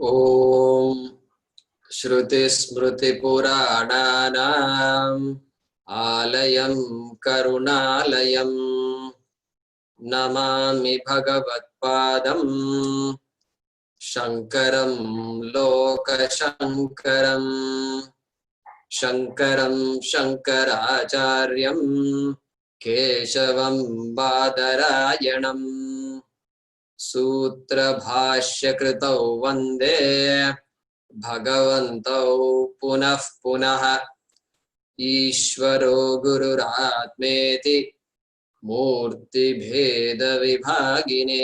Om Shruti Smriti Purananam Alayam Karunalayam Namami Bhagavatpadam Shankaram Lokashankaram Shankaram Shankaracharyam Keshavam Badarayanam Sutra Bhashya Kritau Vande Bhagavantau Punah Punah Ishvaro Gururatmeti Murti Bheda Vibhagine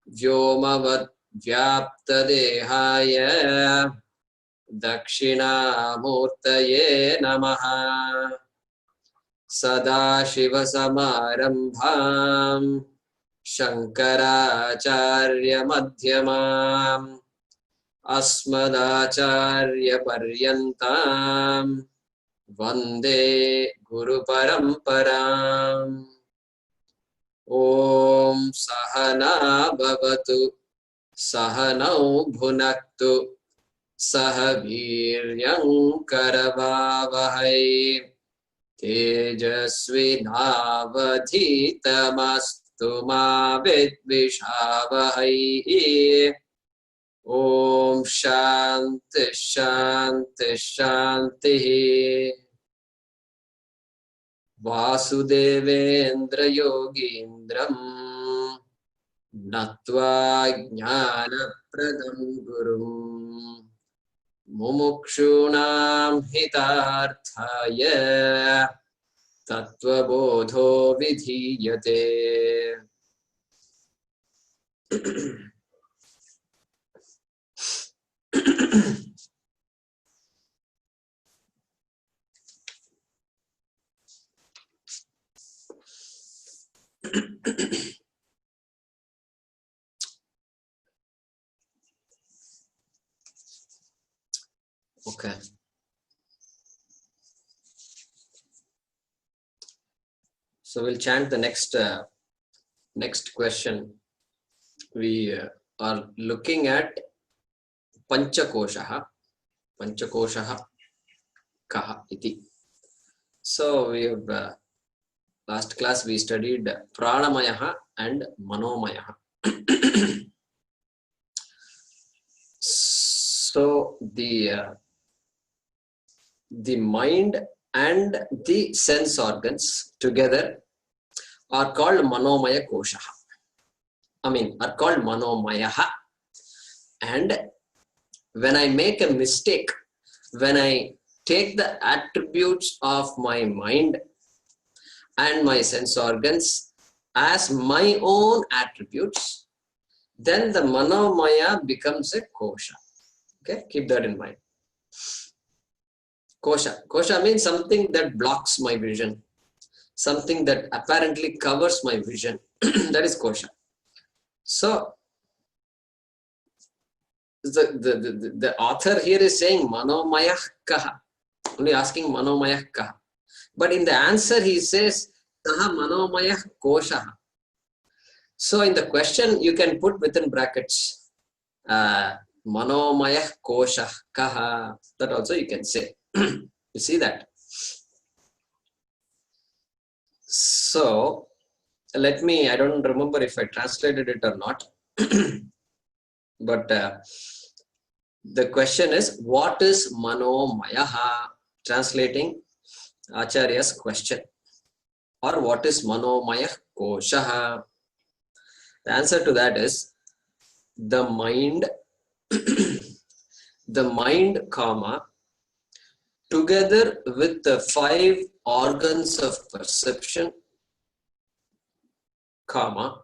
Vyomavat Vyapta Dehaya Dakshina Murtaye Namaha Sadashiva Samarambham Shankaracharya Madhyamam Asmadacharya Paryantam Vande Guru Paramparam. Om Sahana Bhavatu Sahanau Bhunaktu Sahabhiryam Karavavahai Tejasvi Navadhitamastu Ma Vidvishavahai. Om Shanti Shanti Shanti. Vasudevendra Yogindram Natva Jnana Pradam Gurum Mumukshunam Hitarthaya Tattvabodho Vidhiyate. Okay. So we'll chant the next question. We are looking at Panchakoshaha. Panchakoshaha kaha iti. So we have last class we studied Pranamayaha and Manomayaha. So the mind and the sense organs together are called Manomaya Koshaha. Are called Manomayaha. And when I make a mistake, when I take the attributes of my mind and my sense organs as my own attributes, then the Manomaya becomes a Kosha. Okay, keep that in mind. Kosha. Kosha means something that blocks my vision, something that apparently covers my vision. That is Kosha. So the author here is saying Manomaya kaha, only asking Manomaya kaha. But in the answer he says Kaha Manomaya Kosha. So in the question you can put within brackets Manomaya Kosha kaha. That also you can say. You see that? So let me, I don't remember if I translated it or not. But the question is, what is Manomayaha? Translating Acharya's question. Or what is Manomaya Koshaha? The answer to that is the mind, the mind, comma, together with the 5 organs of perception, comma,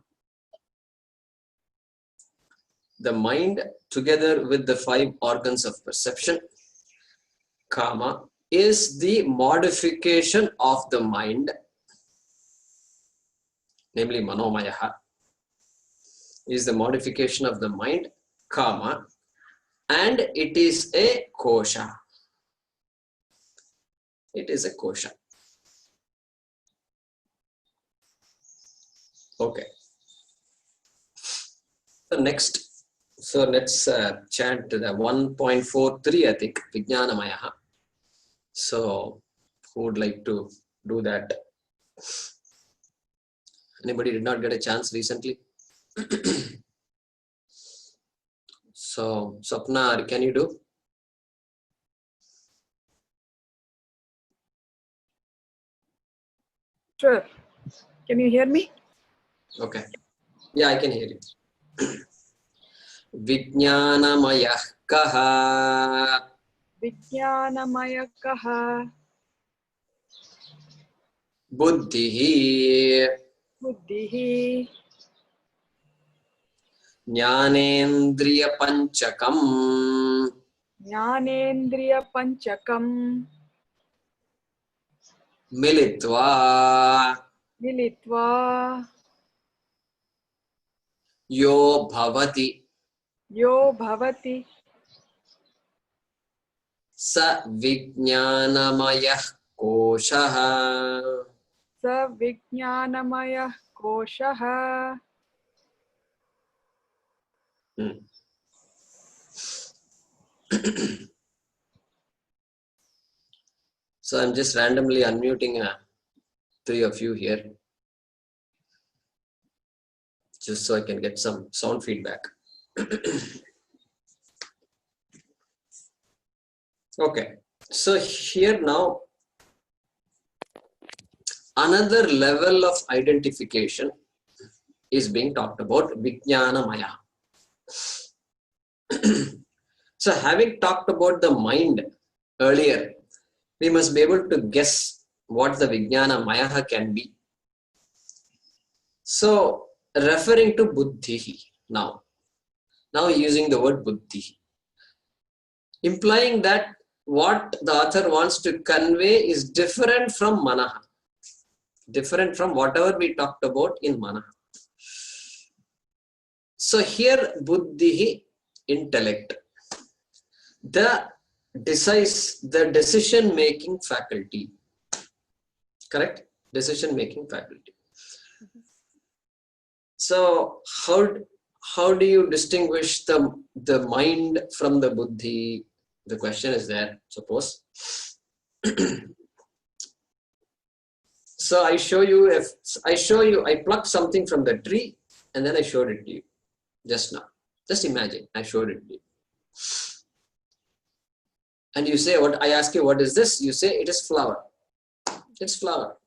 the mind together with the 5 organs of perception, comma, is the modification of the mind, namely Manomayaha, is the modification of the mind, comma, and it is a kosha. It is a kosha. Okay. So next, so let's chant the 1.43, I think, Vijnanamaya. So who would like to do that? Anybody did not get a chance recently? So Sapna, can you do? Sure. Can you hear me? Okay. Yeah, I can hear you. Vijnanamayah kaha. Vijnanamaya kaha. Buddhihi. Buddhihi. Jnanendriya panchakam. Jnanendriya panchakam. Militva. Militva. Yo bhavati. Yo bhavati. Sa vijnanamayah koshaha. Sa vijnanamaya koshaha. So I'm just randomly unmuting 3 of you here, just so I can get some sound feedback. Okay, so here now, another level of identification is being talked about, Vijnanamaya. So having talked about the mind earlier, we must be able to guess what the Vijnanamaya can be. So referring to Buddhi now using the word Buddhi, implying that what the author wants to convey is different from Manaha, different from whatever we talked about in Manaha. So here Buddhi, intellect, the decision-making faculty, correct? Decision-making faculty. So how do you distinguish the mind from the Buddhi? The question is there, suppose. So I plucked something from the tree and then I showed it to you just now. Just imagine, I showed it to you. And you say, what? I ask you, what is this? You say, it is flower. It's flower.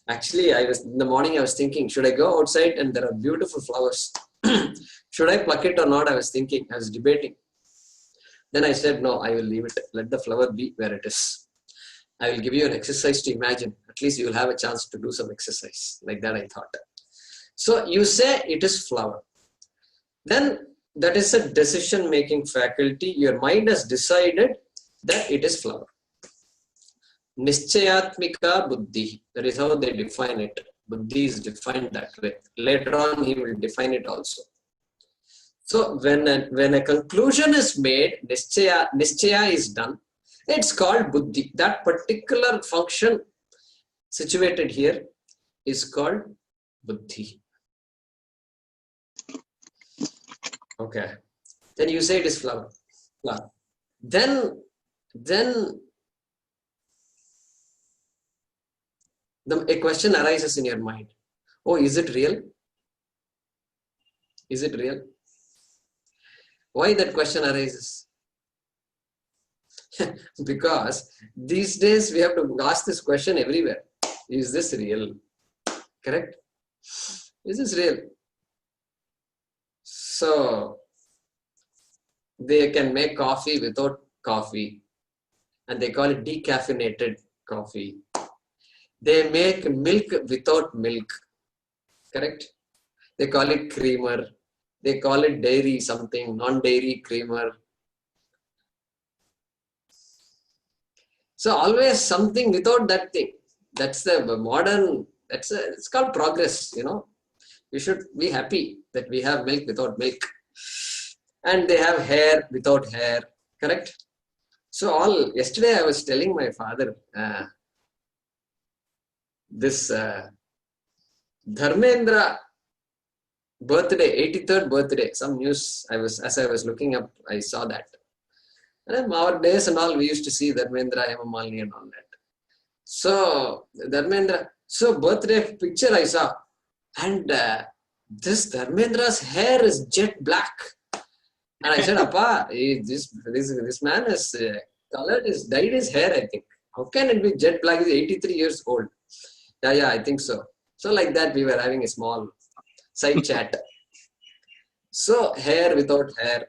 Actually, in the morning I was thinking, should I go outside and there are beautiful flowers? Should I pluck it or not? I was thinking, I was debating. Then I said, no, I will leave it. Let the flower be where it is. I will give you an exercise to imagine. At least you will have a chance to do some exercise. Like that I thought. So you say it is flower. Then that is a decision-making faculty. Your mind has decided that it is flower. Nischayatmika buddhi. That is how they define it. Buddhi is defined that way. Later on, he will define it also. So when a conclusion is made, nischaya is done. It's called buddhi. That particular function situated here is called buddhi. Okay. Then you say it is flower. Then a question arises in your mind. Oh, is it real? Is it real? Why that question arises? Because these days we have to ask this question everywhere. Is this real? Correct? Is this real? So they can make coffee without coffee and they call it decaffeinated coffee. They make milk without milk. Correct? They call it creamer. They call it dairy something, non-dairy creamer. So always something without that thing. That's the modern, it's called progress, you know. We should be happy that we have milk without milk. And they have hair without hair, correct? So yesterday I was telling my father, this Dharmendra birthday, 83rd birthday, some news as I was looking up, I saw that. And our days and all, we used to see Dharmendra, Hemamalini and all that. So Dharmendra, so birthday picture I saw, and this Dharmendra's hair is jet black. And I said, Appa, this man has dyed his hair, I think. How can it be jet black? He's 83 years old. Yeah, I think so. So like that, we were having a small side chat. So hair without hair.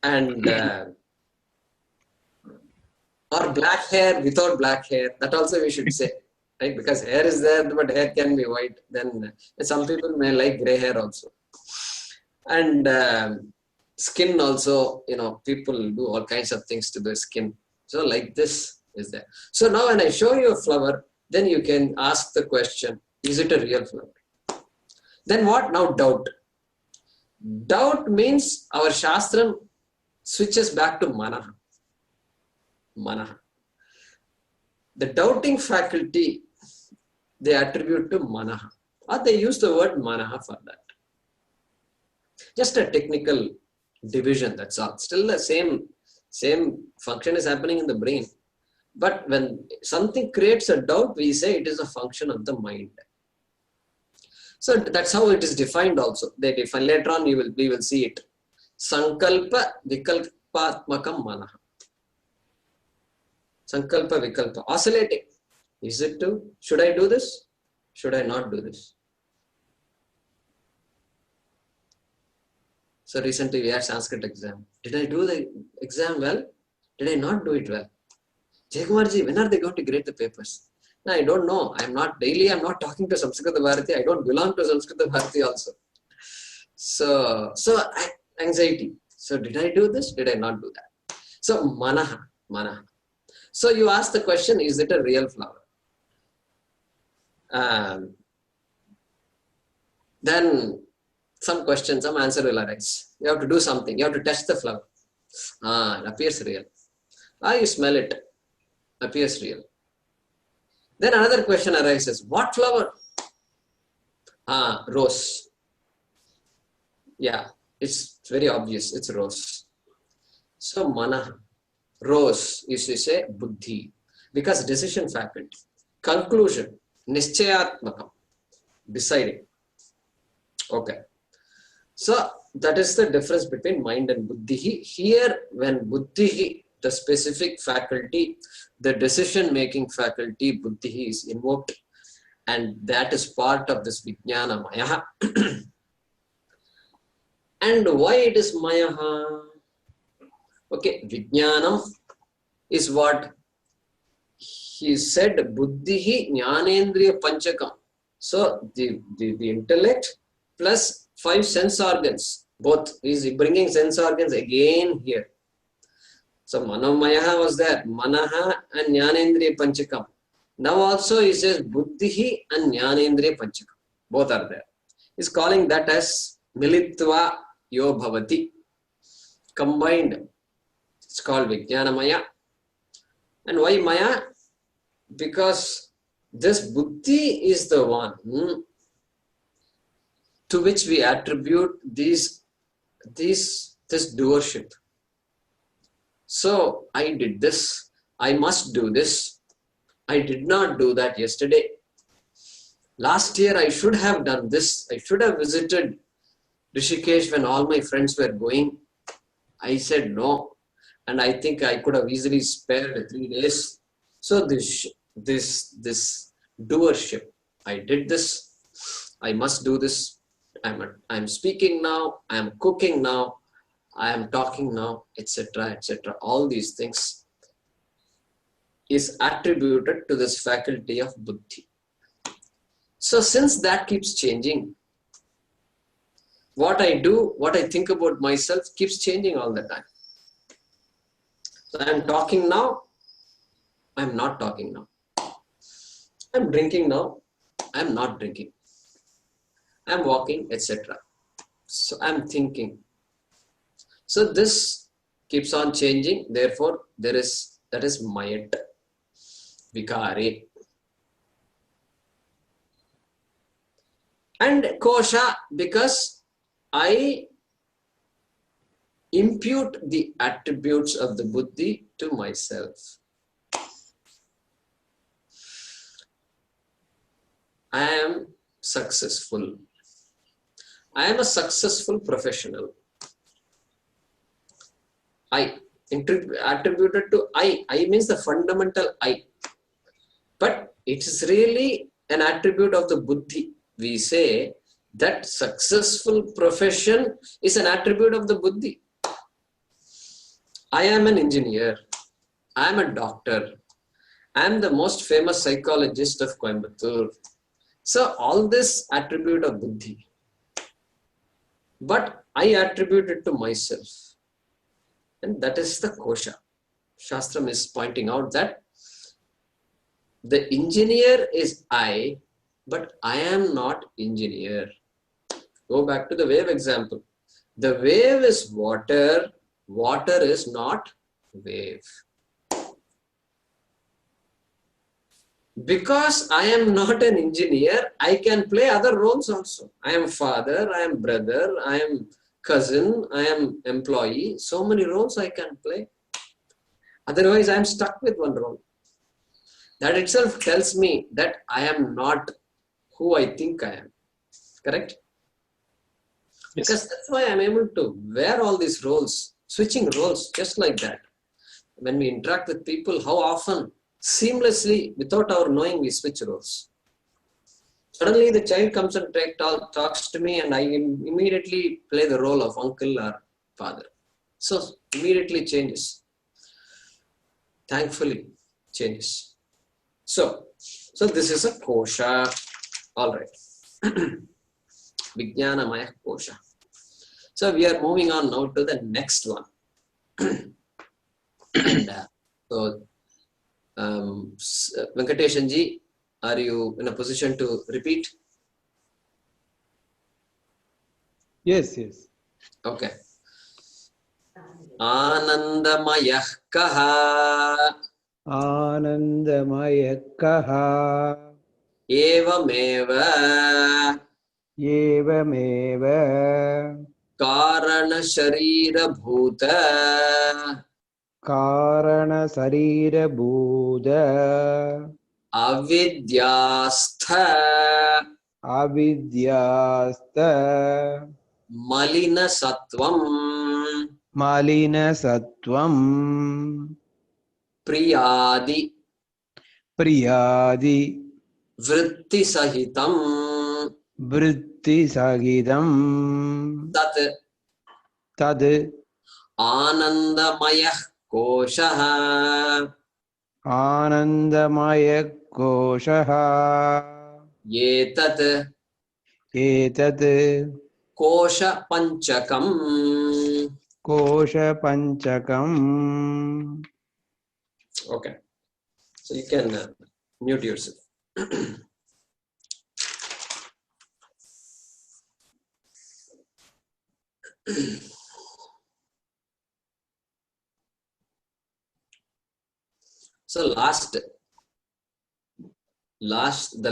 And or black hair without black hair. That also we should say. Right? Because hair is there, but hair can be white. Then some people may like grey hair also. And skin also, people do all kinds of things to the skin. So like this is there. So now when I show you a flower, then you can ask the question, is it a real flower? Then what? Now doubt. Doubt means our Shastram switches back to Manaha. Manaha. The doubting faculty, they attribute to Manaha. Or they use the word Manaha for that. Just a technical division, that's all. Still the same function is happening in the brain. But when something creates a doubt, we say it is a function of the mind. So that's how it is defined also. They define later on, we will see it. Sankalpa Vikalpatmakam Manaha. Sankalpa Vikalpa. Oscillating. Is it to? Should I do this? Should I not do this? So recently we had Sanskrit exam. Did I do the exam well? Did I not do it well? Jayakumar ji, when are they going to grade the papers? No, I don't know. I'm not talking to Samskrita Bharati. I don't belong to Samskrita Bharati also. So anxiety. So did I do this? Did I not do that? So Manaha. So you ask the question, is it a real flower? Then some question, some answer will arise. You have to do something. You have to touch the flower. It appears real. You smell it. Appears real. Then another question arises. What flower? Rose. Yeah, it's very obvious. It's rose. So Manaha. Rose is to say buddhi. Because decision faculty. Conclusion. Nischayatmakam. Deciding. Okay. So that is the difference between mind and buddhi. Here, when buddhi, the specific faculty, the decision-making faculty, buddhi is invoked, and that is part of this vijnana maya. And why it is maya? Okay, vijnanam is what he said, buddhi jnanendriya panchakam. So the intellect plus 5 sense organs, both. He is bringing sense organs again here. So Manomaya was there, Manaha and Jnanendriya Panchakam. Now also he says Buddhi and Jnanendriya Panchakam. Both are there. He's calling that as Militva Yo Bhavati. Combined. It's called Vijnana Maya. And why Maya? Because this Buddhi is the one to which we attribute this doership. So I did this. I must do this. I did not do that yesterday. Last year I should have done this. I should have visited Rishikesh when all my friends were going. I said no. And I think I could have easily spared 3 days. So this doership. I did this. I must do this. I'm speaking now. I'm cooking now. I am talking now, etc., etc. All these things is attributed to this faculty of buddhi. So since that keeps changing, what I do, what I think about myself keeps changing all the time. So I'm talking now, I'm not talking now. I'm drinking now, I'm not drinking. I'm walking, etc. So I'm thinking. So this keeps on changing. Therefore, that is mayat, vikari. And kosha, because I impute the attributes of the buddhi to myself. I am successful. I am a successful professional. I attributed to I. I means the fundamental I. But it is really an attribute of the buddhi. We say that successful profession is an attribute of the buddhi. I am an engineer. I am a doctor. I am the most famous psychologist of Coimbatore. So all this attribute of buddhi. But I attribute it to myself. And that is the kosha. Shastram is pointing out that the engineer is I, but I am not engineer. Go back to the wave example. The wave is water. Water is not wave. Because I am not an engineer, I can play other roles also. I am father, I am brother, I am cousin, I am employee. So many roles I can play. Otherwise, I am stuck with one role. That itself tells me that I am not who I think I am. Correct? Yes. Because that's why I am able to wear all these roles, switching roles just like that. When we interact with people, how often seamlessly, without our knowing, we switch roles. Suddenly the child comes and talks to me and I immediately play the role of uncle or father. So immediately changes. Thankfully changes. So this is a kosha. All right. Vijnanamaya kosha. So we are moving on now to the next one. And so Venkateshan ji, are you in a position to repeat? Yes. Okay. Anandamayah kaha Anandamaya kaha evameva evameva karana sharira bhuta karana sarira buddha avidyastha avidyasta malina sattvam malina sattvam priyadi priyadi vritti sahitam vritti sagidam tat tad anandamayah koshaha anandamaya koshaha yetat etat kosha panchakam. kosha panchakam. Okay, so you can mute yourself. So the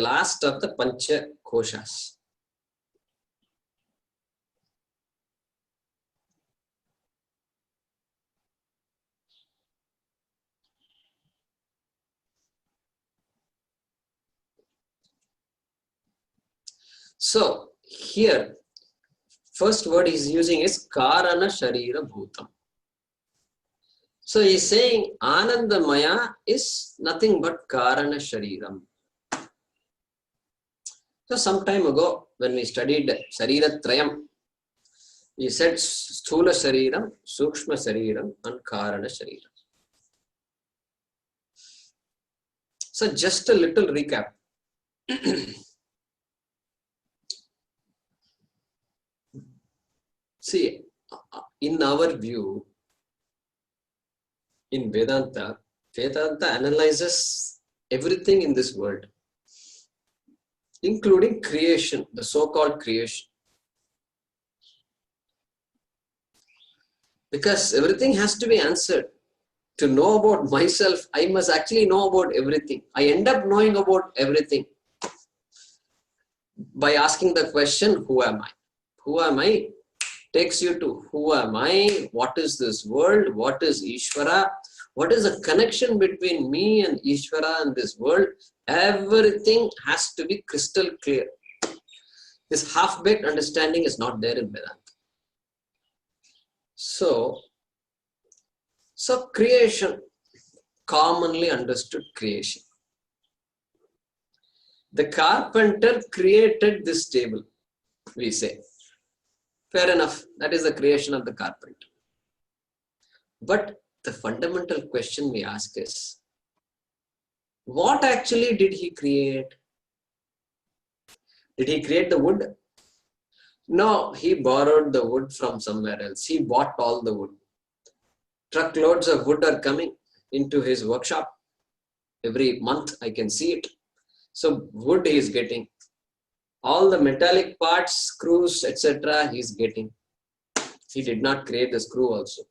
last of the pancha koshas. So here, first word he's using is karana sharira bhutam. So he's saying Anandamaya is nothing but karana shariram. So some time ago, when we studied Sarira Trayam, we said Sthula Shariram, Sukshma Shariram, and Karana Shariram. So just a little recap. See, in our view, in Vedanta analyzes everything in this world, including creation, the so-called creation. Because everything has to be answered. To know about myself, I must actually know about everything. I end up knowing about everything by asking the question, who am I? Who am I? Takes you to who am I? What is this world? What is Ishvara? What is the connection between me and Ishvara and this world? Everything has to be crystal clear. This half-baked understanding is not there in Vedanta. So creation, commonly understood creation. The carpenter created this table, we say. Fair enough, that is the creation of the carpenter. But the fundamental question we ask is, what actually did he create? Did he create the wood? No, he borrowed the wood from somewhere else. He bought all the wood. Truckloads of wood are coming into his workshop. Every month I can see it. So wood he is getting. All the metallic parts, screws, etc. he is getting. He did not create the screw also.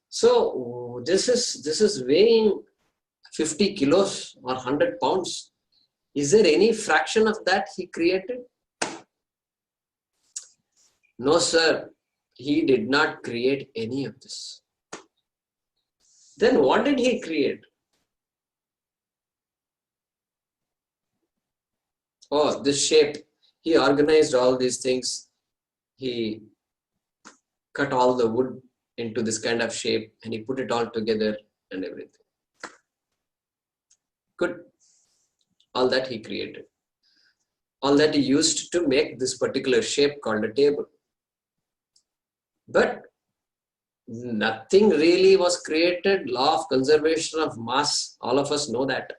So this is weighing 50 kilos or 100 pounds. Is there any fraction of that he created? No, sir. He did not create any of this. Then what did he create? Oh, this shape. He organized all these things. He cut all the wood into this kind of shape and he put it all together and everything. Good. All that he created. All that he used to make this particular shape called a table. But nothing really was created. Law of conservation of mass, all of us know that.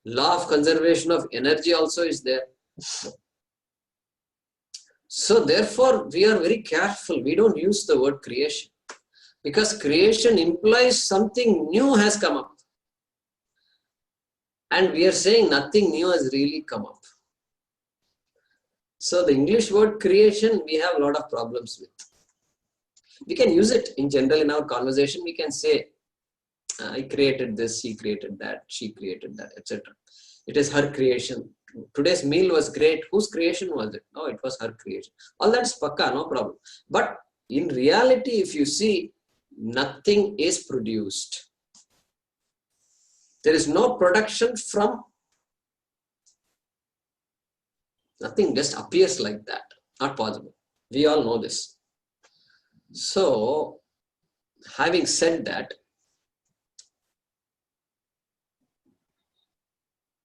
Law of conservation of energy also is there. So therefore, we are very careful. We don't use the word creation. Because creation implies something new has come up. And we are saying nothing new has really come up. So the English word creation, we have a lot of problems with. We can use it in general in our conversation. We can say, I created this, he created that, she created that, etc. It is her creation. Today's meal was great. Whose creation was it? No, it was her creation. All that's pakka, no problem. But in reality, if you see, nothing is produced. There is no production from nothing just appears like that. Not possible. We all know this. So, having said that,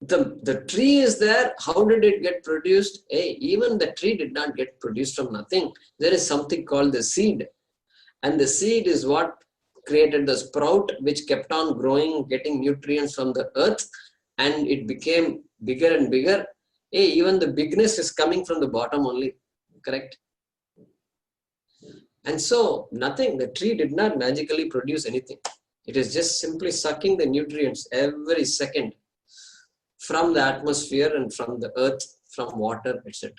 the tree is there. How did it get produced? Hey, even the tree did not get produced from nothing. There is something called the seed. And the seed is what created the sprout, which kept on growing, getting nutrients from the earth. And it became bigger and bigger. Hey, even the bigness is coming from the bottom only. Correct? And so, nothing. The tree did not magically produce anything. It is just simply sucking the nutrients every second from the atmosphere and from the earth, from water, etc.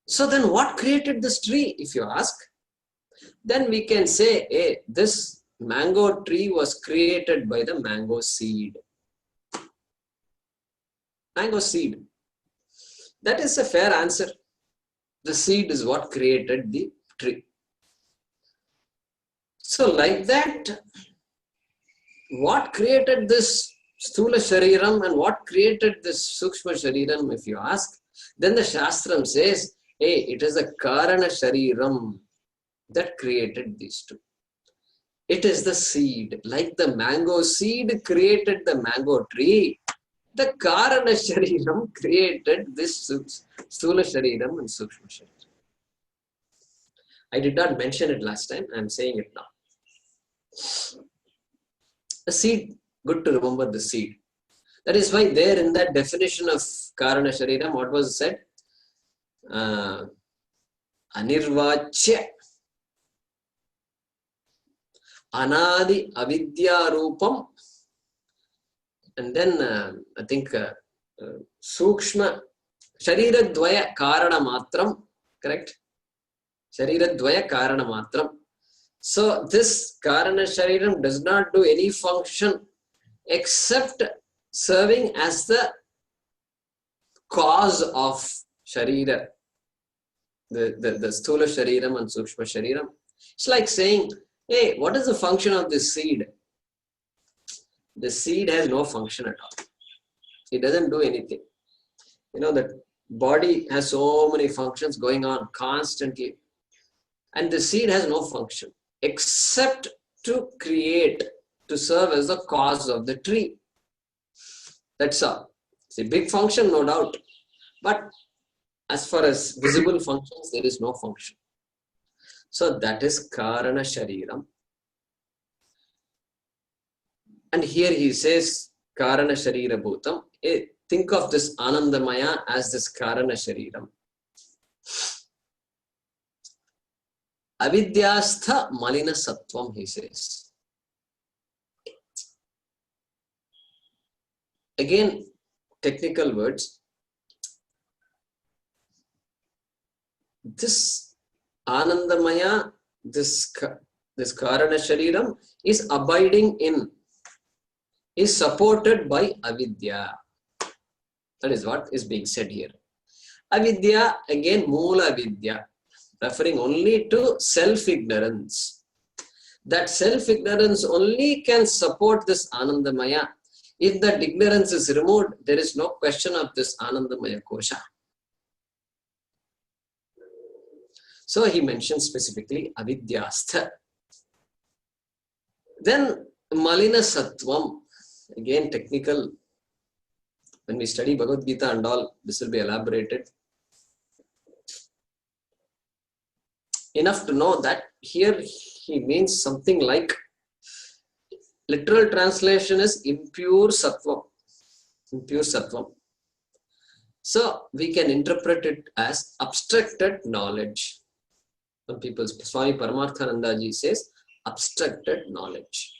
So then what created this tree, if you ask? Then we can say, hey, this mango tree was created by the mango seed. Mango seed. That is a fair answer. The seed is what created the tree. So like that, what created this Sthula Shariram and what created this Sukshma Shariram, if you ask, then the Shastram says, hey, it is a Karana Shariram that created these two. It is the seed. Like the mango seed created the mango tree, the Karana Shariram created this Sthula Shariram and Sukshma Shariram. I did not mention it last time. I am saying it now. The seed. Good to remember the seed. That is why there in that definition of Karana Shariram, what was said? Anirvachya Anadi Avidya Rupam. And then I think Sukshma Sharira Dvaya Karana Matram. Correct? Shariradvaya karana matram. So this karana shariram does not do any function except serving as the cause of sharira, the sthula shariram and sukshma shariram. It's like saying, hey, what is the function of this seed? The seed has no function at all. It doesn't do anything. You know, the body has so many functions going on constantly. And the seed has no function except to create, to serve as the cause of the tree. That's all. It's a big function, no doubt. But as far as visible functions, there is no function. So that is Karana Shariram. And here he says Karana Sharira Bhutam. Think of this Anandamaya as this Karana Shariram. Avidyastha Malina Sattvam, he says. Again, technical words. This Anandamaya, this Karana Shariram is abiding in, is supported by Avidya. That is what is being said here. Avidya, again, Moola Vidya, referring only to self-ignorance. That self-ignorance only can support this Anandamaya. If that ignorance is removed, there is no question of this Anandamaya Kosha. So he mentions specifically Avidyastha. Then Malina Sattvam, again technical. When we study Bhagavad Gita and all, this will be elaborated. Enough to know that here he means something like, literal translation is impure sattvam. Impure sattvam. So we can interpret it as abstracted knowledge. Some people, Swami Paramarthanandaji says, abstracted knowledge.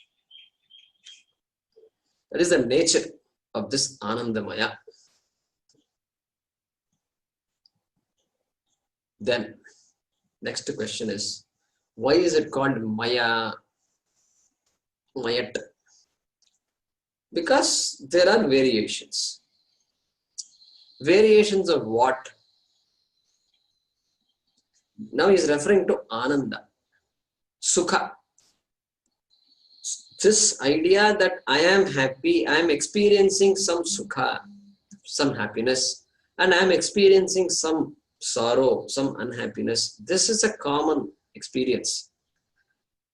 That is the nature of this Anandamaya. Then, next question is, why is it called Maya? Mayat? Because there are variations. Variations of what? Now he is referring to Ananda, Sukha. This idea that I am happy, I am experiencing some Sukha, some happiness, and I am experiencing some sorrow, some unhappiness. This is a common experience.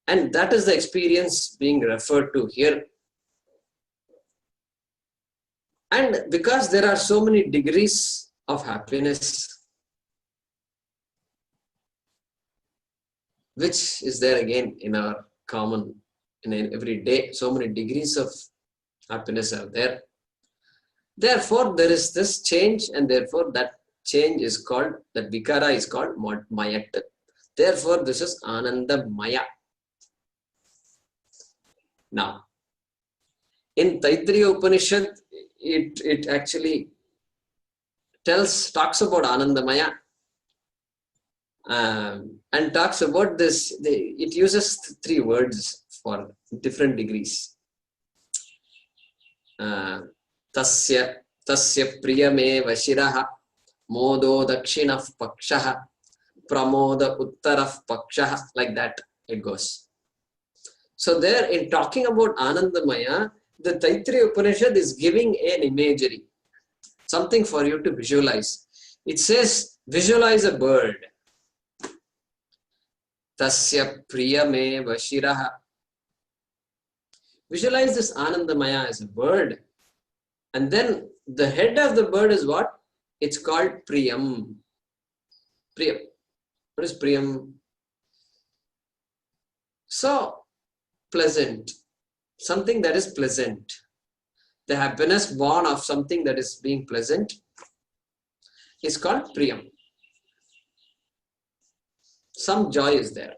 And that is the experience being referred to here. And because there are so many degrees of happiness, which is there again in our common, in every day, so many degrees of happiness are there. Therefore, there is this change, and therefore that change is called, that vikara is called Mayat. Therefore, this is Ananda Maya. Now, in Taittiriya Upanishad, it actually talks about Anandamaya and talks about this. It uses 3 words for different degrees. Tasya priyameva shiraha modo dakshinah pakshaha pramoda uttarah pakshaha, like that it goes. So there, in talking about Anandamaya, the Taittiriya Upanishad is giving an imagery, something for you to visualize. It says, visualize a bird. Tasya priyameva shiraha. Visualize this Anandamaya as a bird. And then the head of the bird is what? It's called Priyam. Priyam. What is Priyam? So, pleasant. Something that is pleasant. The happiness born of something that is being pleasant is called Priyam. Some joy is there.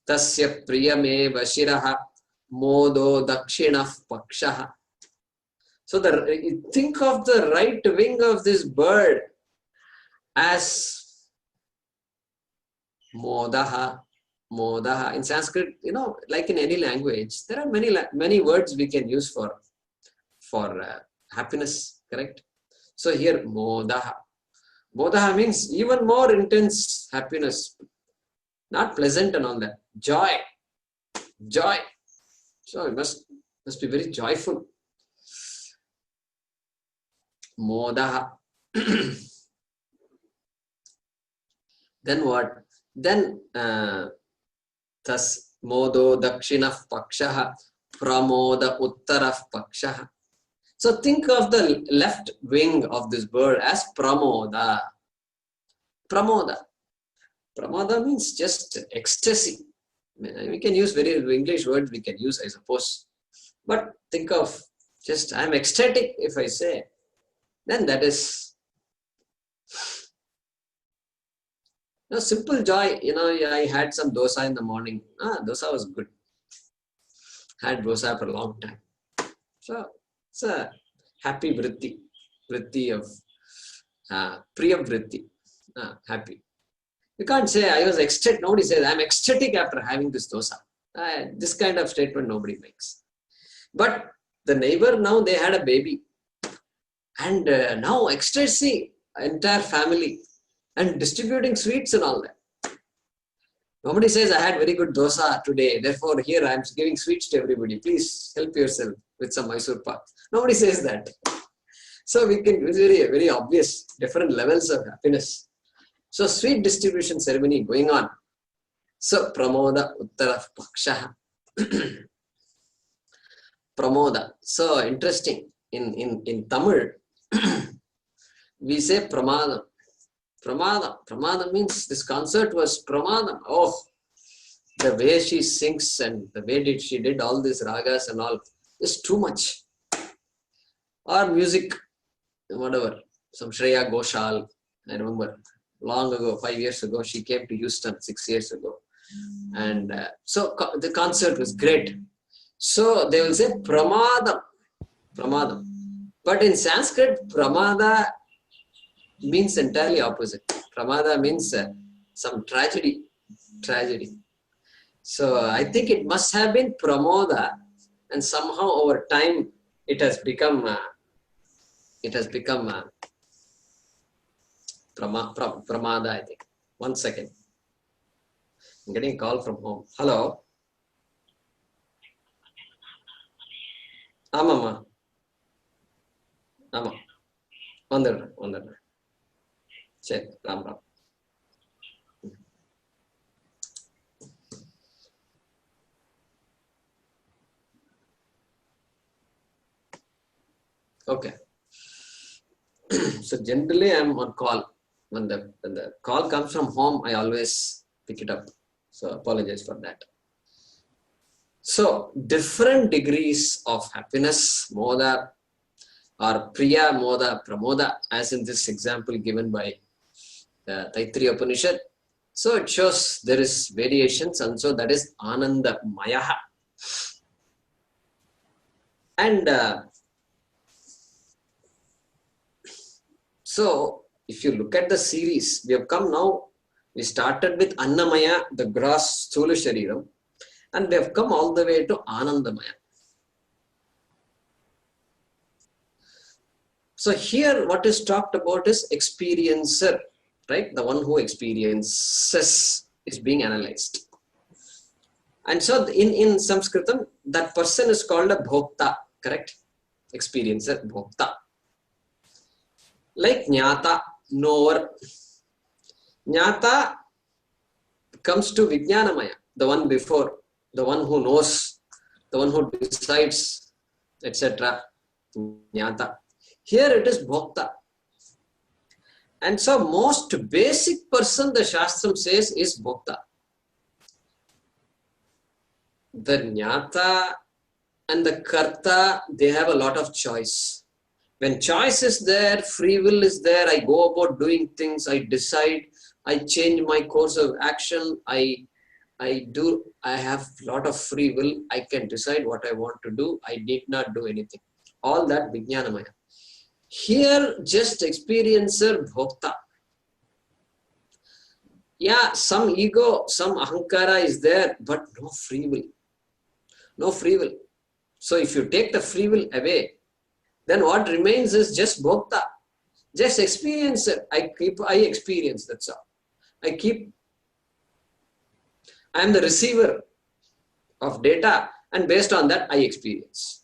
Tasya priyameva shiraha modo dakshinah pakshaha. So think of the right wing of this bird as Modaha. Modaha. In Sanskrit, like in any language, there are many words we can use for happiness, correct? So here, modaha. Modaha means even more intense happiness, not pleasant and all that. Joy. So it must be very joyful. Modaha. Then what? Then tas modo dakshinah pakshaha pramoda uttarah pakshaha. So think of the left wing of this bird as pramoda. Pramoda. Pramoda means just ecstasy. We can use very English words we can use, I suppose. But think of just, I'm ecstatic if I say, then that is simple joy. I had some dosa in the morning. Dosa was good. Had dosa for a long time. So it's a happy vritti of priya vritti. Happy. You can't say I was ecstatic. Nobody says I'm ecstatic after having this dosa. This kind of statement nobody makes. But the neighbor, now they had a baby. And now ecstasy, entire family. And distributing sweets and all that. Nobody says I had very good dosa today. Therefore here I am giving sweets to everybody. Please help yourself with some Mysore pak. Nobody says that. So it's very obvious different levels of happiness. So sweet distribution ceremony going on. So pramoda uttara pakshaha. Pramoda. So interesting. In Tamil, we say pramadam. Pramadam means this concert was pramadam. Oh, the way she sings and the way she did all these ragas and all is too much. Or music, whatever. Some Shreya Ghoshal, I remember. Long ago, 5 years ago, she came to Houston 6 years ago. And so the concert was great. So they will say pramadam. But in Sanskrit, pramada means entirely opposite. Pramada means some tragedy. So I think it must have been pramoda, and somehow over time it has become pramada, I think. 1 second. I'm getting a call from home. Hello. Amama. Vandarna. Check. Ram. Okay. So generally I'm on call. When the call comes from home, I always pick it up. So apologize for that. So different degrees of happiness, moda or priya, moda, pramoda, as in this example given by the Taittiriya Upanishad. So it shows there is variations, and so that is ananda mayaha. And so if you look at the series, we have come now, we started with Annamaya, the gross Sthula Shariram, and we have come all the way to Anandamaya. So here what is talked about is experiencer, right? The one who experiences is being analyzed. And so in Sanskritam, that person is called a bhokta, correct? Experiencer, bhokta. Like jnata, knower. Jnata comes to Vijnanamaya, the one before, the one who knows, the one who decides, etc. Jnata. Here it is bhokta. And so most basic person, the Shastram says, is bhokta. The jnata and the karta, they have a lot of choice. When choice is there, free will is there, I go about doing things, I decide, I change my course of action, I have a lot of free will, I can decide what I want to do, I need not do anything. All that Vijnanamaya. Here, just experiencer bhokta. Yeah, some ego, some ahankara is there, but no free will. No free will. So if you take the free will away, then what remains is just bhokta. Just experience it. I experience, that's all. I am the receiver of data, and based on that, I experience.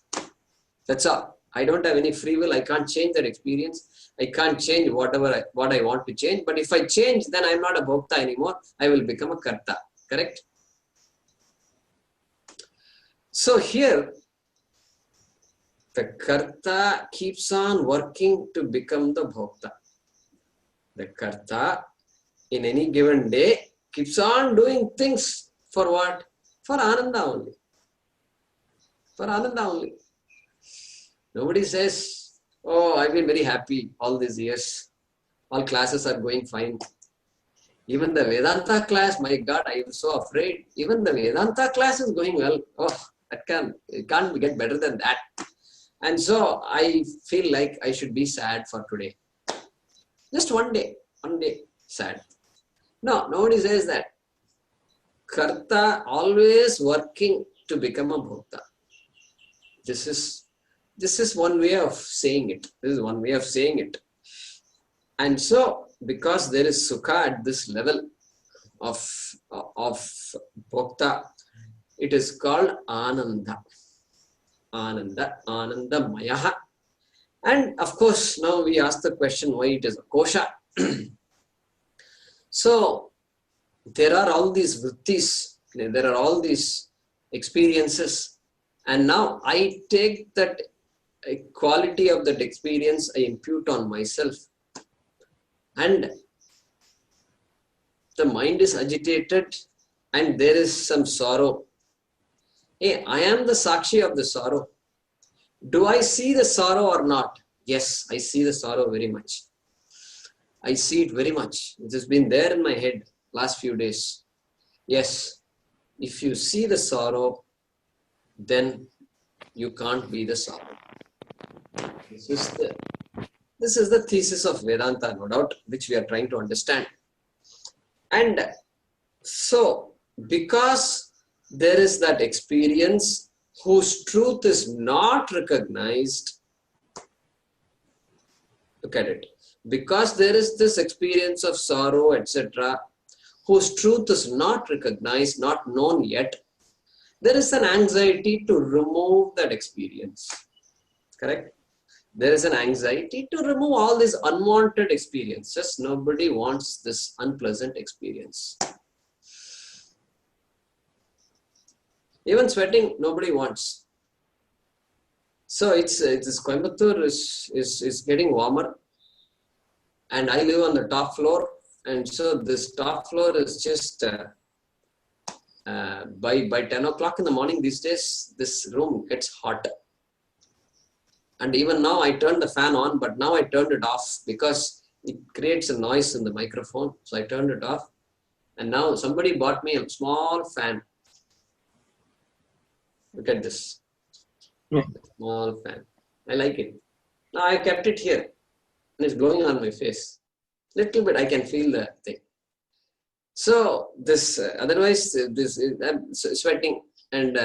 That's all. I don't have any free will. I can't change that experience. I can't change what I want to change. But if I change, then I'm not a bhokta anymore. I will become a karta. Correct? So here, the karta keeps on working to become the bhokta. The karta, in any given day, keeps on doing things for what? For ananda only. For ananda only. Nobody says, oh, I've been very happy all these years. All classes are going fine. Even the Vedanta class, my God, I was so afraid. Even the Vedanta class is going well. Oh, it can't get better than that. And so I feel like I should be sad for today. Just one day, sad. No, nobody says that. Karta always working to become a bhokta. This is one way of saying it. This is one way of saying it. And so, because there is sukha at this level of bhokta, it is called ananda. Anandamayaha. And of course, now we ask the question why it is a kosha. So, there are all these vrittis, there are all these experiences, and now I take that quality of that experience, I impute on myself, and the mind is agitated and there is some sorrow. Hey, I am the sakshi of the sorrow. Do I see the sorrow or not? Yes, I see the sorrow very much. I see it very much. It has been there in my head last few days. Yes, if you see the sorrow, then you can't be the sorrow. This is the thesis of Vedanta, no doubt, which we are trying to understand. And so, because there is that experience whose truth is not recognized, look at it. Because there is this experience of sorrow, etc., whose truth is not recognized, not known yet, there is an anxiety to remove that experience. Correct? There is an anxiety to remove all these unwanted experiences. Nobody wants this unpleasant experience. Even sweating, nobody wants. So it's Coimbatore is getting warmer, and I live on the top floor, and so this top floor is just by 10 o'clock in the morning these days, this room gets hot. And even now I turned the fan on, but now I turned it off because it creates a noise in the microphone. So I turned it off, and now somebody bought me a small fan. Look at this. Small fan. I like it. Now I kept it here, and it's blowing on my face. Little bit I can feel the thing. So this otherwise this sweating and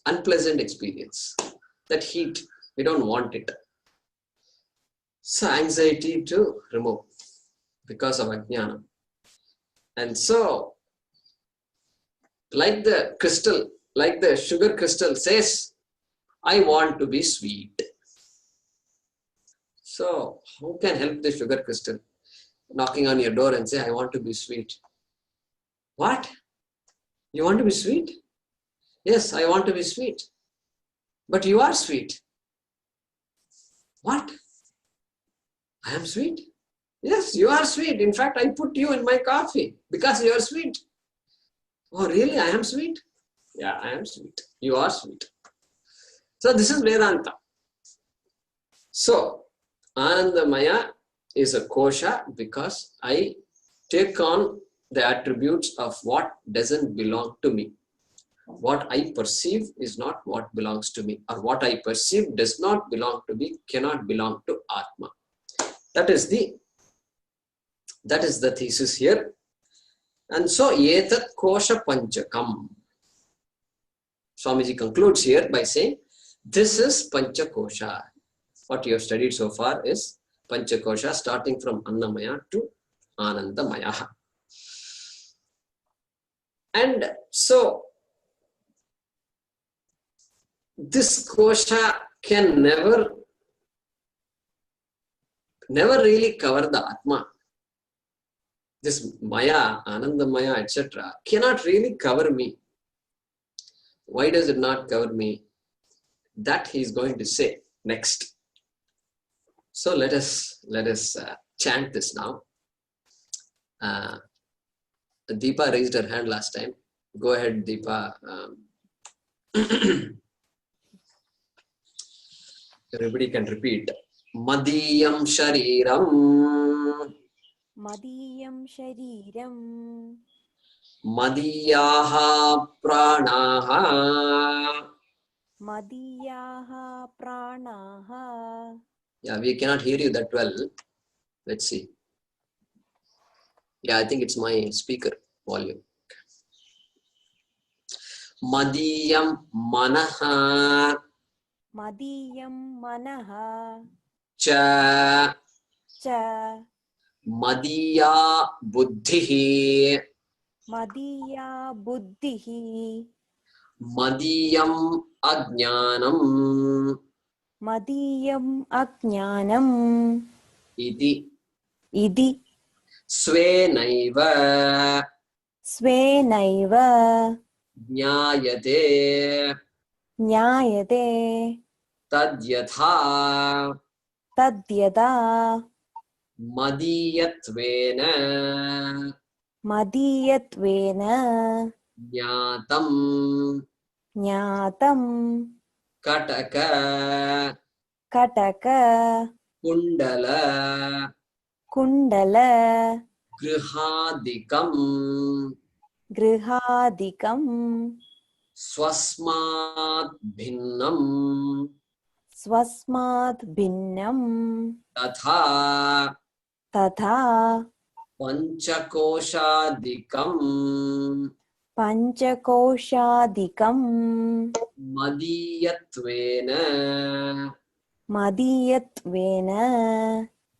unpleasant experience. That heat, we don't want it. So anxiety to remove because of ajnana. And so like the crystal, like the sugar crystal says, I want to be sweet. So who can help the sugar crystal? Knocking on your door and say, I want to be sweet. What? You want to be sweet? Yes, I want to be sweet. But you are sweet. What? I am sweet? Yes, you are sweet. In fact, I put you in my coffee because you are sweet. Oh, really? I am sweet? Yeah, I am sweet. You are sweet. So this is Vedanta. So, Anandamaya is a kosha because I take on the attributes of what doesn't belong to me. What I perceive is not what belongs to me, or what I perceive does not belong to me, cannot belong to Atma. That is the thesis here. And so, etat kosha panchakam. Swamiji concludes here by saying, this is panchakosha. What you have studied so far is panchakosha, starting from Annamaya to Anandamaya. And so, this kosha can never really cover the Atma. This Maya, Anandamaya, etc. cannot really cover me. Why does it not cover me? That he is going to say next. So let us chant this now. Deepa raised her hand last time. Go ahead, Deepa. Everybody can repeat. Madiyam Shariram. Madiyam Shariram. Madiyaha Pranaha. Madiyaha Pranaha. Yeah, we cannot hear you that well. Let's see. Yeah, I think it's my speaker volume. Madiyam Manaha. Madiyam Manaha. Cha. Cha. Madiya Buddhihi. Madiya Buddhihi. Madiyam Ajnanam. Madiyam Ajnanam. Iti. Idi. Svenaiva. Svenaiva. Jnayate. Jnayate. Tadyatha. Tadyada. Madiyatvena. Madiyatvena. Jnatam. Jnatam. Kataka. Kataka. Kundala. Kundala. Grihadikam. Grihadikam. Swasmat bhinnam. Swasmat bhinnam. Tatha. Tatha. Panchakoshadikam. Panchakoshadikam. Madiyatvena. Madiyatvena.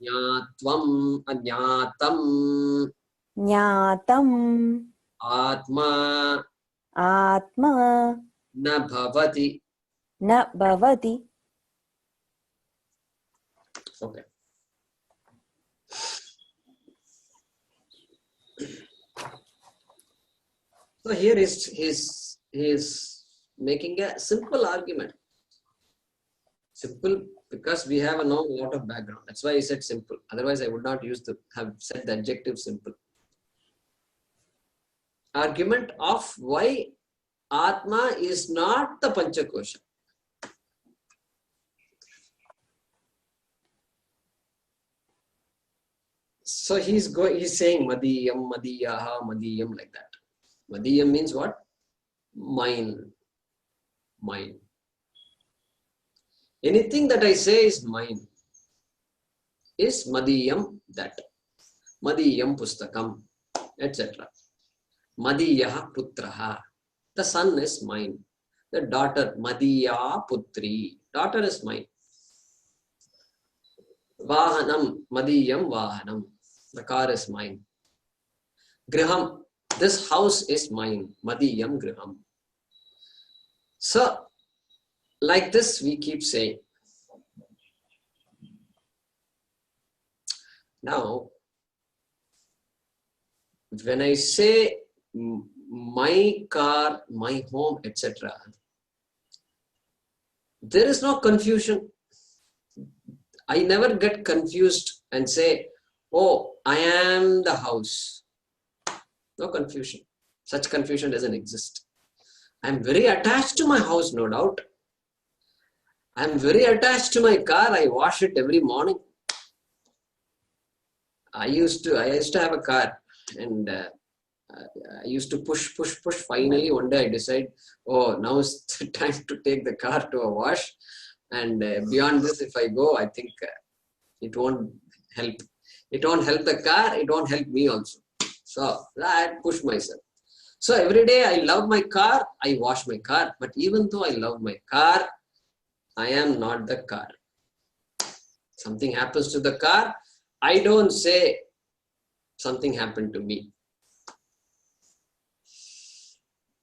Jnatvam ajnatam. Jnatam. Atma. Atma. Na bhavati. Na bhavati. Okay. So here is making a simple argument. Simple because we have a lot of background. That's why I said simple. Otherwise, I would not have said the adjective simple. Argument of why Atma is not the Panchakosha. So he's saying Madiyam, Madiyaha, Madiyam like that. Madiyam means what? Mine. Mine. Anything that I say is mine. Is Madiyam that. Madiyam Pustakam, etc. Madiyaha Putraha. The son is mine. The daughter, Madiya Putri. Daughter is mine. Vahanam, Madiyam Vahanam. The car is mine. Griham, this house is mine. Madiyam Griham. So, like this we keep saying. Now, when I say my car, my home, etc., there is no confusion. I never get confused and say, oh, I am the house. No confusion. Such confusion doesn't exist. I am very attached to my house, no doubt. I am very attached to my car. I wash it every morning. I used to have a car, and I used to push. Finally, one day I decide, oh, now is the time to take the car to a wash. And beyond this, if I go, I think it won't help. It won't help the car. It won't help me also. So I push myself. So every day I love my car, I wash my car. But even though I love my car, I am not the car. Something happens to the car, I don't say something happened to me.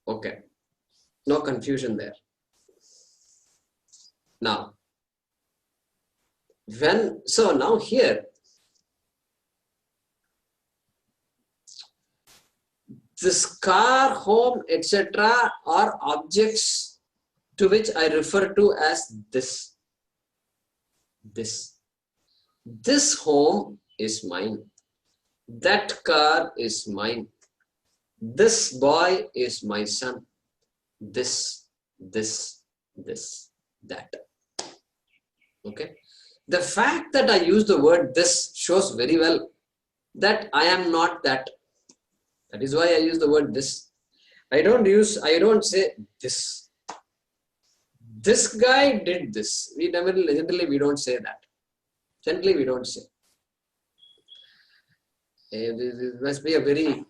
Okay. No confusion there. Now, now here, this car, home, etc. are objects to which I refer to as this. This home is mine. That car is mine. This boy is my son. This, that. Okay. The fact that I use the word this shows very well that I am not that. That is why I use the word this. I don't say this. This guy did this. Generally we don't say that. Generally we don't say. It must be a very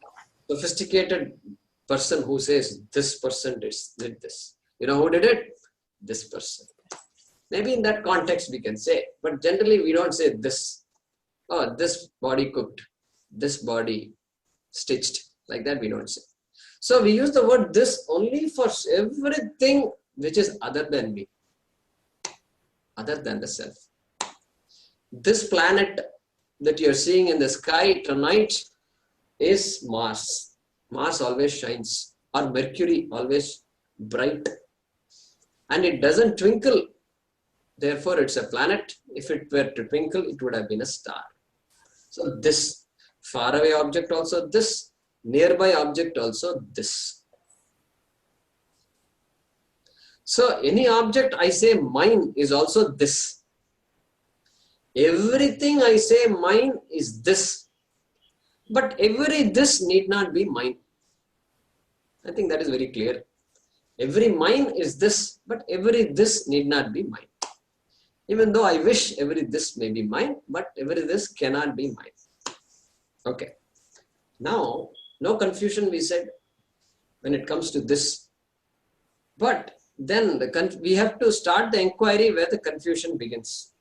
sophisticated person who says this person did this. You know who did it? This person. Maybe in that context we can say, but generally we don't say this. Oh, this body cooked, this body stitched. Like that we don't say. So we use the word this only for everything which is other than me, other than the self. This planet that you're seeing in the sky tonight is Mars. Mars always shines, or Mercury always bright, and it doesn't twinkle. Therefore, it's a planet. If it were to twinkle, it would have been a star. So this faraway object also this, nearby object also this. So any object I say mine is also this. Everything I say mine is this. But every this need not be mine. I think that is very clear. Every mine is this, but every this need not be mine. Even though I wish every this may be mine, but every this cannot be mine. Okay. Now, no confusion we said when it comes to this. But then we have to start the inquiry where the confusion begins.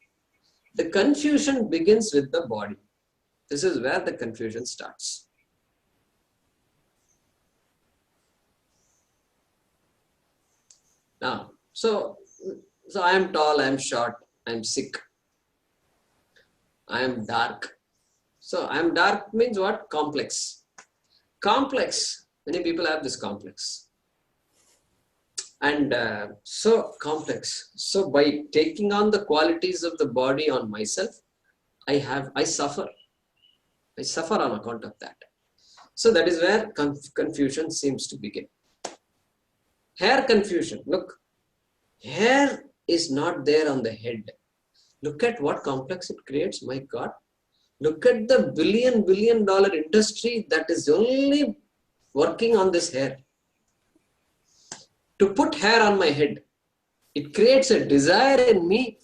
The confusion begins with the body. This is where the confusion starts. Now, so I am tall, I am short, I am sick, I am dark. So I am dark means what? Complex. Complex. Many people have this complex. And so complex. So by taking on the qualities of the body on myself, I suffer. I suffer on account of that. So that is where confusion seems to begin. Hair confusion. Look, hair is not there on the head. Look at what complex it creates. My God. Look at the billion dollar industry that is only working on this hair. To put hair on my head, it creates a desire in me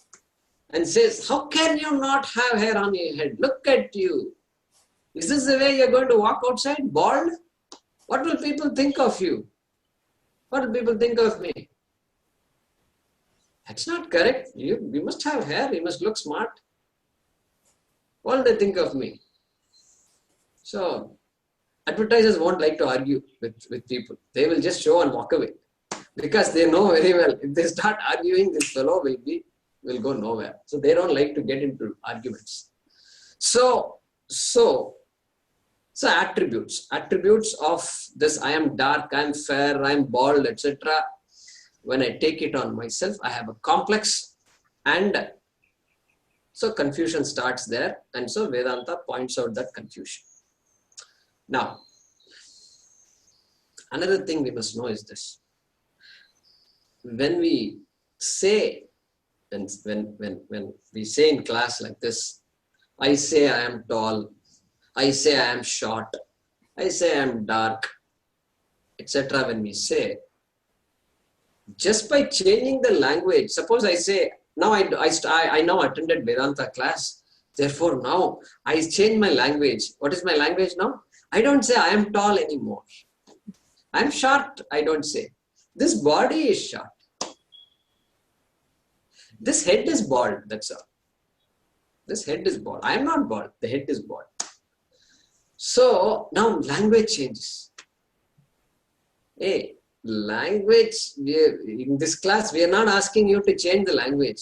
and says, how can you not have hair on your head? Look at you. Is this the way you're going to walk outside, bald? What will people think of you? What will people think of me? That's not correct. You must have hair. You must look smart. What will they think of me? So, advertisers won't like to argue with people. They will just show and walk away. Because they know very well, if they start arguing, this fellow will go nowhere. So they don't like to get into arguments. So attributes of this, I am dark, I am fair, I am bald, etc. When I take it on myself, I have a complex, and so confusion starts there. And so Vedanta points out that confusion. Now, another thing we must know is this. When we say, and when we say in class like this, I say I am tall, I say I am short, I say I am dark, etc. When we say, just by changing the language, suppose I say, now I now attended Vedanta class, therefore now I change my language. What is my language now? I don't say I am tall anymore. I am short, I don't say. This body is short. This head is bald, that's all. This head is bald. I am not bald, the head is bald. So now language changes. Hey, language, in this class, we are not asking you to change the language.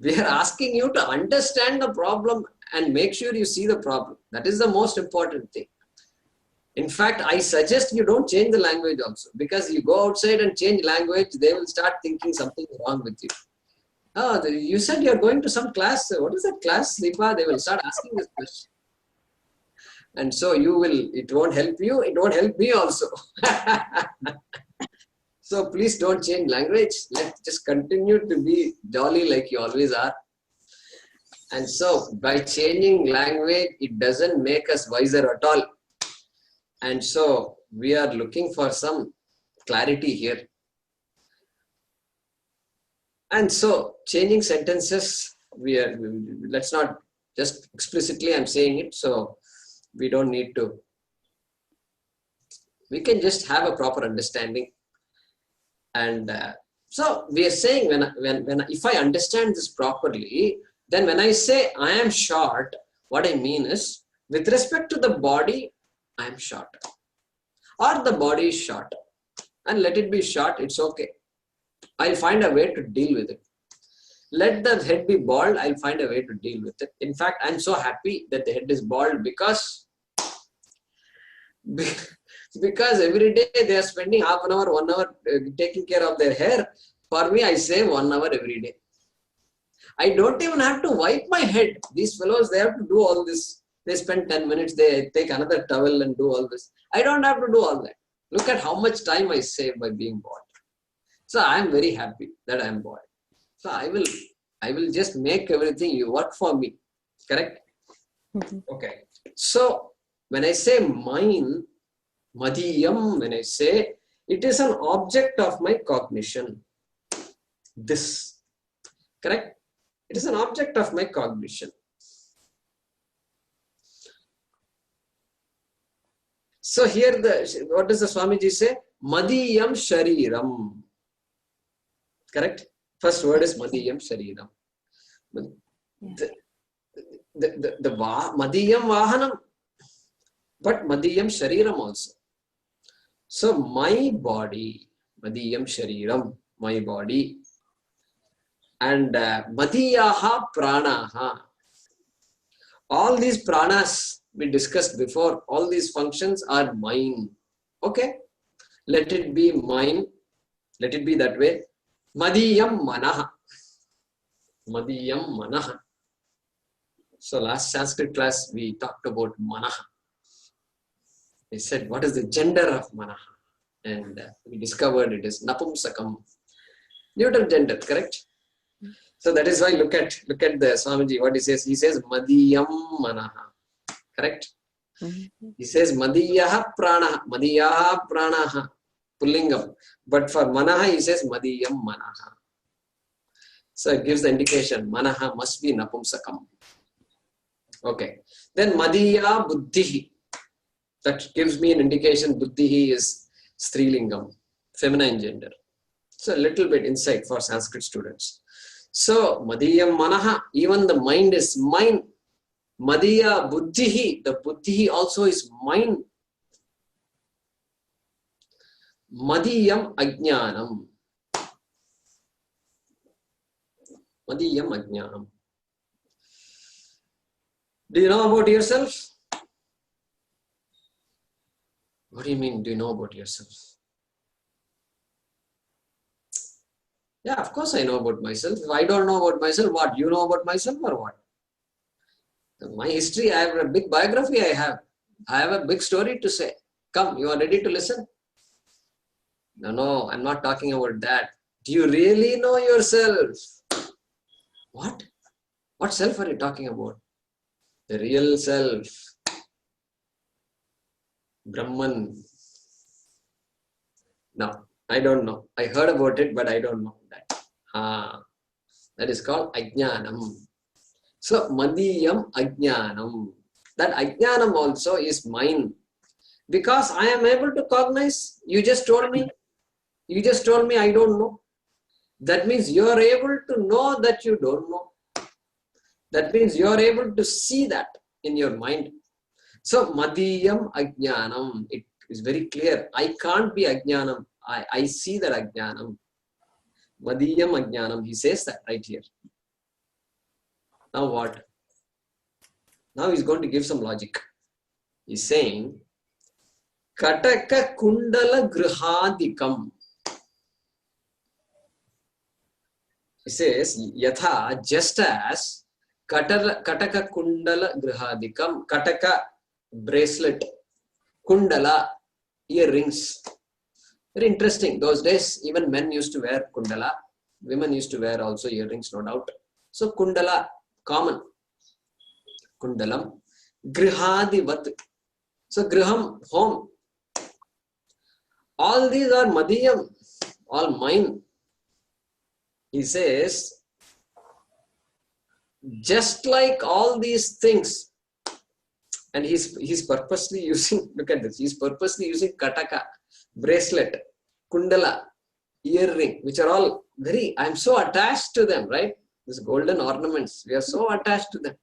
We are asking you to understand the problem and make sure you see the problem. That is the most important thing. In fact, I suggest you don't change the language also, because you go outside and change language, they will start thinking something wrong with you. Oh, you said you're going to some class. What is that class, Deepa? They will start asking this question. And so it won't help you, it won't help me also. So please don't change language. Let's just continue to be jolly like you always are. And so by changing language, it doesn't make us wiser at all. And so we are looking for some clarity here. And so changing sentences, let's not just explicitly, I'm saying it, so we don't need to. We can just have a proper understanding. And so we are saying, if I understand this properly, then when I say I am short, what I mean is, with respect to the body, I am short. Or the body is short. And let it be short, it's okay. I'll find a way to deal with it. Let the head be bald, I'll find a way to deal with it. In fact, I'm so happy that the head is bald because every day they are spending half an hour, 1 hour taking care of their hair. For me, I save 1 hour every day. I don't even have to wipe my head. These fellows, they have to do all this. They spend 10 minutes, they take another towel and do all this. I don't have to do all that. Look at how much time I save by being bald. So I am very happy that I am bald. So I will just make everything you work for me. Correct? Okay. So when I say mine, madhiyam, when I say, it is an object of my cognition. This. Correct? It is an object of my cognition. So here, what does the Swamiji say? Madhiyam shariram. Correct? First word is Madhiyam shariram. The Madhiyam vahanam, but Madhiyam shariram also. So my body, Madhiyam shariram, my body. And Madhiyaha pranaha. All these pranas we discussed before, all these functions are mine. Okay? Let it be mine. Let it be that way. Madhiyam manaha. Madhiyam manaha. So last Sanskrit class we talked about manaha. We said, what is the gender of manaha? And we discovered it is napumsakam. Neuter gender, correct? So that is why look at the Swamiji, what he says. He says Madhiyam manaha. Correct? He says Madhiyaha pranaha. Madhiyaha pranaha. Pullingam. But for manaha, he says Madhiyam manaha. So it gives the indication manaha must be napumsakam. Okay. Then Madhiya buddhihi. That gives me an indication buddhihi is strilingam, feminine gender. So a little bit insight for Sanskrit students. So Madhiyam manaha, even the mind is mine. Madhiya buddhihi, the buddhihi also is mine. Madhiyam ajnanam. Madhiyam ajnanam. Do you know about yourself? What do you mean, do you know about yourself? Yeah, of course I know about myself. If I don't know about myself, what? You know about myself or what? My history, I have a big biography I have. I have a big story to say. Come, you are ready to listen? No, I'm not talking about that. Do you really know yourself? What? What self are you talking about? The real self. Brahman. No, I don't know. I heard about it, but I don't know that. That is called ajnanam. So, madhiyam ajnanam. That ajnanam also is mine. Because I am able to cognize. You just told me I don't know. That means you are able to know that you don't know. That means you are able to see that in your mind. So, madiyam ajnanam, it is very clear. I can't be ajnanam. I see that ajnanam. Madiyam ajnanam, he says that right here. Now what? Now he's going to give some logic. He's saying, Kataka kundala grihadikam. He says, yatha, just as Kataka kundala grihadikam, Kataka bracelet, kundala earrings. Very interesting. Those days, even men used to wear kundala. Women used to wear also earrings, no doubt. So kundala, common. Kundalam. Grihadivat. So griham, home. All these are madiyam, all mine. He says, just like all these things, and he's purposely using, look at this, he's purposely using kataka, bracelet, kundala, earring, which are all I'm so attached to them, right? These golden ornaments, we are so attached to them.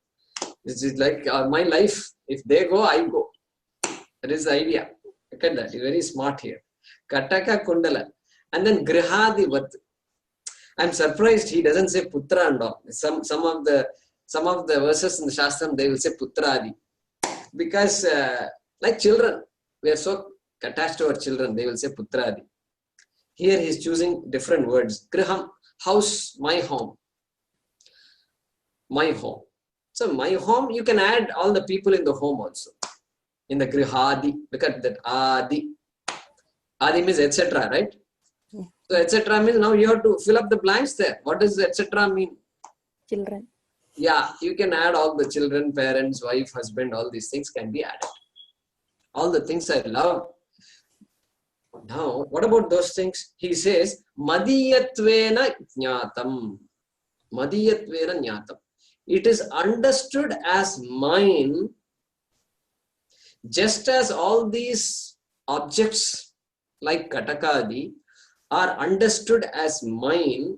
This is like my life. If they go, I go. That is the idea. Look at that. He's very smart here. Kataka kundala. And then grihadivat. I'm surprised he doesn't say putra and all. Some of the verses in the Shastram, they will say putradi. Because like children, we are so attached to our children, they will say putradi. Here he is choosing different words. Griham, house, my home. My home. So my home, you can add all the people in the home also. In the grihadi, look at that, adi. Adi means etc., right? Yeah. So etc. means now you have to fill up the blanks there. What does etc. mean? Children. Yeah, you can add all the children, parents, wife, husband, all these things can be added. All the things I love. Now, what about those things? He says, Madiyatvena jnatam. Madiyatvena jnatam. It is understood as mine, just as all these objects like Katakadi are understood as mine,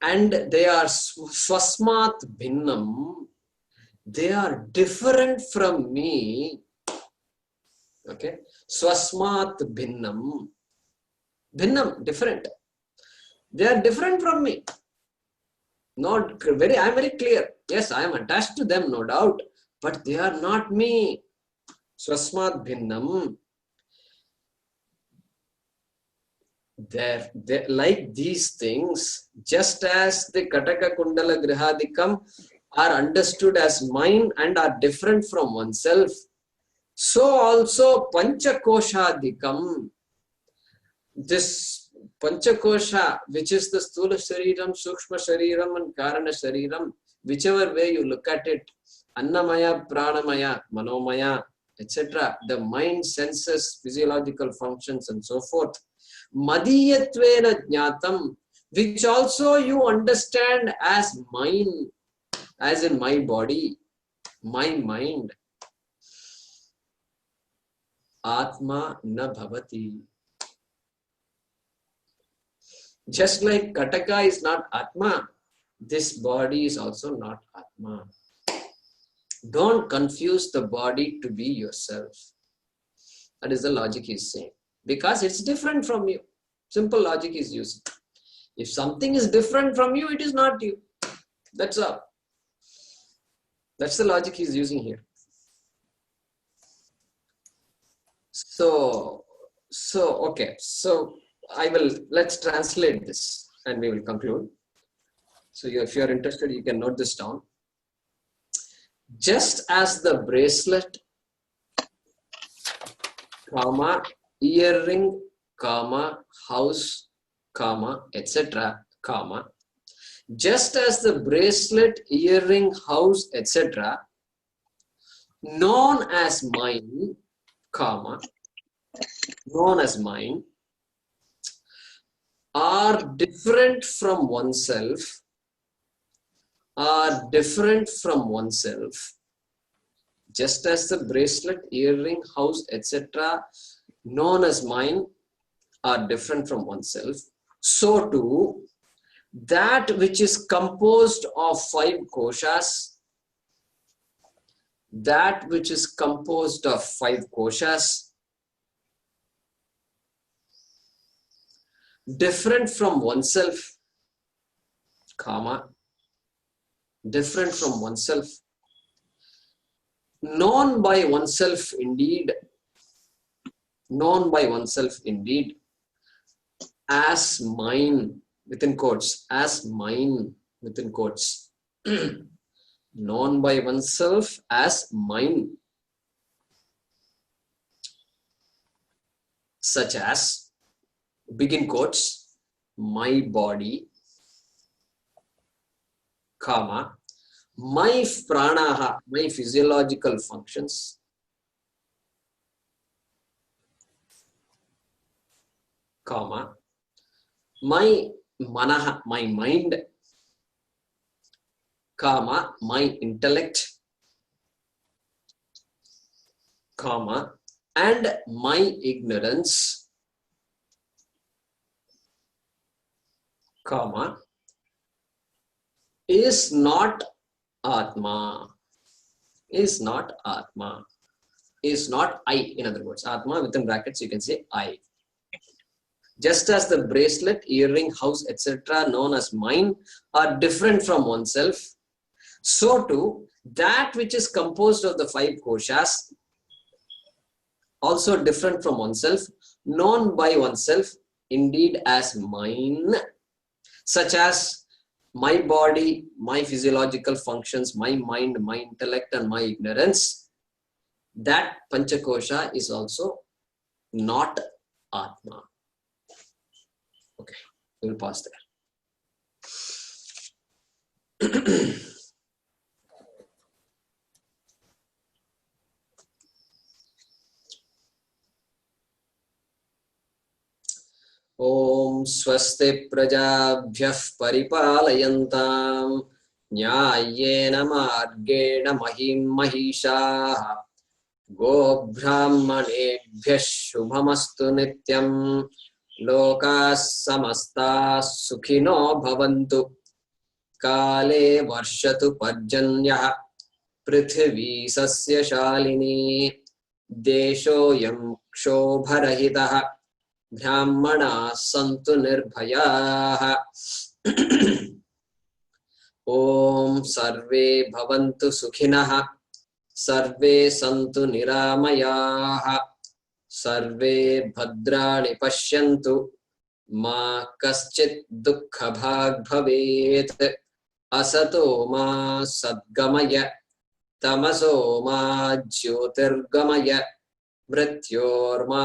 and they are swasmat bhinnam. They are different from me. Okay, swasmat bhinnam. Bhinnam, different. They are different from me. I am very clear. Yes, I am attached to them, no doubt, but they are not me. Swasmat bhinnam. They're like these things, just as the Kataka Kundala Grihadikam are understood as mine and are different from oneself, so also Panchakoshadikam, this Panchakosha, which is the Stula Shariram, Sukshma Shariram and Karana Shariram, whichever way you look at it, Annamaya, Pranamaya, Manomaya, etc., the mind, senses, physiological functions and so forth, Madiyatvena jnatam, which also you understand as mine, as in my body, my mind. Atma na bhavati. Just like Kataka is not Atma, this body is also not Atma. Don't confuse the body to be yourself. That is the logic he is saying. Because it's different from you. Simple logic is used. If something is different from you, it is not you. That's all. That's the logic he's using here. So okay. So let's translate this and we will conclude. So if you are interested, you can note this down. Just as the bracelet, comma, earring, comma, house, comma, etc., comma, just as the bracelet, earring, house, etc., known as mine, comma, known as mine, are different from oneself, Just as the bracelet, earring, house, etc., known as mine, are different from oneself, so too that which is composed of 5 koshas, that which is composed of 5 koshas, different from oneself, different from oneself, known by oneself indeed, as mine, within quotes, as mine, within quotes, known by oneself as mine, such as, begin quotes, my body, comma, my pranaha, my physiological functions, comma, my manaha, my mind, comma, my intellect, comma, and my ignorance, comma, is not Atma, is not Atma, is not I, in other words. Atma within brackets you can say I. Just as the bracelet, earring, house, etc., known as mine, are different from oneself, so too that which is composed of the 5 koshas, also different from oneself, known by oneself indeed as mine, such as my body, my physiological functions, my mind, my intellect, and my ignorance, that Panchakosha is also not Atma. Okay, we'll pause there. Om swasti prajabhyah paripalayantam nyayena margena mahim mahishaah go brahmanebhyah shubhamastu nityam lokas samastas sukhino bhavantu kale varshatu parjanyah prithvi sasya shalini desho yam kshobarahitah brahmana santu nirbhayaah. Om sarve bhavantu sukhinah, sarve santu niramayah, sarve bhadrani pashyantu, ma kaschit dukkha bhag bhavet, asato ma sadgamaya, tamaso ma jyotirgamaya, mrityorma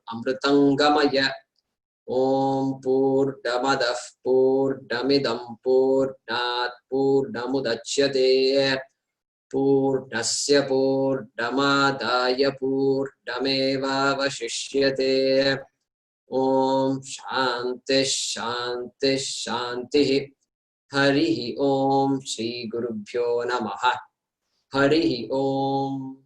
amritangamaya. Om purnamadah purnamidam purnat purnamudachyate purnasya purnamadaya purnameva vashishyate. Om shanti shanti shanti. Harihi Om Shri Gurubhyo Namaha. Harihi Om.